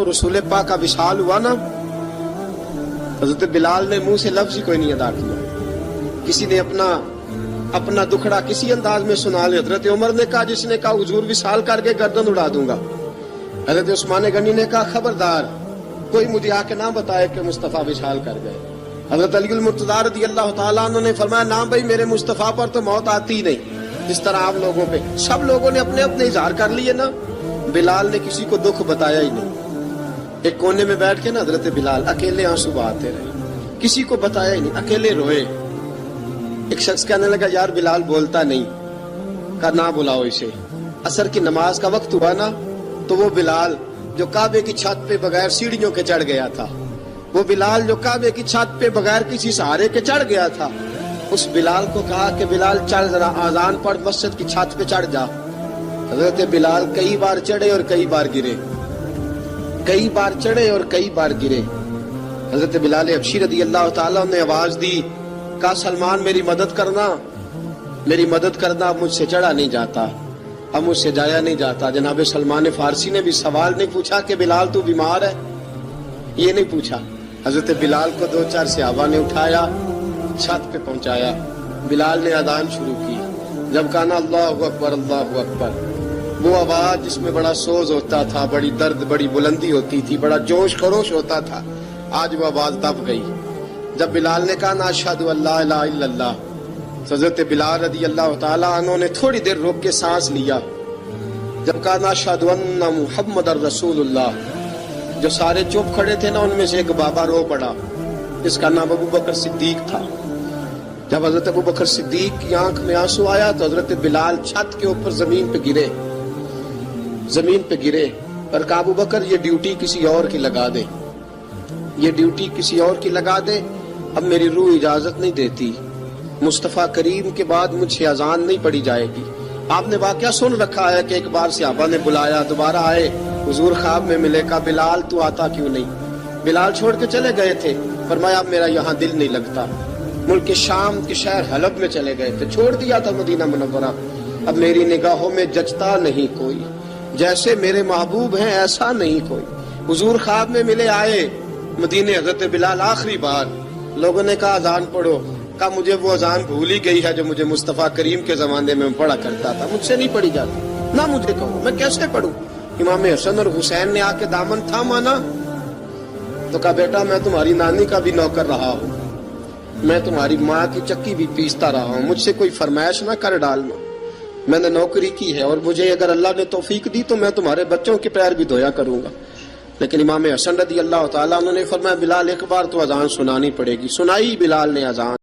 رسول پاک کا وصال ہوا نا، حضرت بلال نے منہ سے لفظ ہی کوئی نہیں ادا کیا. کسی نے اپنا دکھڑا کسی انداز میں سنا لیا. حضرت عمر نے کہا، جس نے کہا حضور وصال کر کے گردن اڑا دوں گا. حضرت عثمان غنی نے کہا، خبردار کوئی مجھے آ کے نہ بتائے کہ مصطفیٰ وصال کر گئے. حضرت علی المرتضیٰ رضی اللہ تعالیٰ عنہ نے فرمایا، نہ بھائی میرے مصطفیٰ پر تو موت آتی ہی نہیں. جس طرح آپ لوگوں پہ سب لوگوں نے اپنے اپنے اظہار کر لیے نا، بلال نے کسی کو دکھ بتایا ہی نہیں. ایک کونے میں بیٹھ کے نا حضرت بلال اکیلے آنسو بہاتے رہے، کسی کو بتایا ہی نہیں، اکیلے روئے. ایک شخص کہنے لگا، یار بلال بولتا نہیں. کہا نہ بلاؤ اسے. عصر کی نماز کا وقت ہوا نا، تو وہ بلال جو کعبے کی چھت پہ بغیر سیڑھیوں کے چڑھ گیا تھا، وہ بلال جو کعبے کی چھت پہ بغیر کسی سہارے کے چڑھ گیا تھا، اس بلال کو کہا کہ بلال چل ذرا آذان پڑھ، مسجد کی چھت پہ چڑھ جا. حضرت بلال کئی بار چڑھے اور کئی بار گرے، کئی بار چڑھے اور کئی بار گرے. حضرت بلال حبشی رضی اللہ تعالیٰ نے آواز دی، کہا سلمان میری مدد کرنا، میری مدد کرنا. اب مجھ سے چڑھا نہیں جاتا، اب مجھ سے جایا نہیں جاتا. جناب سلمان فارسی نے بھی سوال نہیں پوچھا کہ بلال تو بیمار ہے، یہ نہیں پوچھا. حضرت بلال کو دو چار صحابہ نے اٹھایا، چھت پہ پہنچایا. بلال نے اذان شروع کی. جب کہا نا اللہ اکبر اللہ اکبر، وہ آواز جس میں بڑا سوز ہوتا تھا، بڑی درد، بڑی بلندی ہوتی تھی، بڑا جوش خروش ہوتا تھا، آج وہ آواز دب گئی. جب بلال نے کہا نا اشہد ان لا الہ الا اللہ، حضرت بلال رضی اللہ تعالیٰ عنہ نے تھوڑی دیر روک کے سانس لیا. جب کہا نا اشہد ان محمد رسول اللہ، جو سارے چپ کھڑے تھے نا، ان میں سے ایک بابا رو پڑا، جس کا نام ابو بکر صدیق تھا. جب حضرت ابو بکر صدیق کی آنکھ میں آنسو آیا تو حضرت بلال چھت کے اوپر زمین پہ گرے، زمین پہ گرے اور کہا ابو بکر یہ ڈیوٹی کسی اور کی لگا دے، یہ ڈیوٹی کسی اور کی لگا دے. اب میری روح اجازت نہیں دیتی، مصطفیٰ کریم کے بعد مجھ سے اذان نہیں پڑھی جائے گی. آپ نے واقعہ سن رکھا ہے کہ ایک بار صحابہ نے بلایا، دوبارہ آئے، حضور خواب میں ملے. کہا بلال تو آتا کیوں نہیں؟ بلال چھوڑ کے چلے گئے تھے. فرمایا اب میرا یہاں دل نہیں لگتا. ملک شام کے شہر حلب میں چلے گئے تھے، چھوڑ دیا تھا مدینہ منورہ. اب میری نگاہوں میں جچتا نہیں کوئی، جیسے میرے محبوب ہیں ایسا نہیں کوئی. حضور خواب میں ملے، آئے مدینے. حضرت بلال آخری بار، لوگوں نے کہا اذان پڑھو. کہا مجھے وہ اذان بھول ہی گئی ہے جو مجھے مصطفیٰ کریم کے زمانے میں پڑھا کرتا تھا، مجھ سے نہیں پڑھی جاتی. نہ مجھے کہو، میں کیسے پڑھوں؟ امام حسن اور حسین نے آ کے دامن تھاما نا، تو کہا بیٹا میں تمہاری نانی کا بھی نوکر رہا ہوں، میں تمہاری ماں کی چکی بھی پیستا رہا ہوں، مجھ سے کوئی فرمائش نہ کر ڈالنا. میں نے نوکری کی ہے، اور مجھے اگر اللہ نے توفیق دی تو میں تمہارے بچوں کے پیر بھی دھویا کروں گا. لیکن امام حسن رضی اللہ تعالیٰ عنہ نے فرمایا بلال ایک بار تو اذان سنانی پڑے گی. سنائی بلال نے اذان.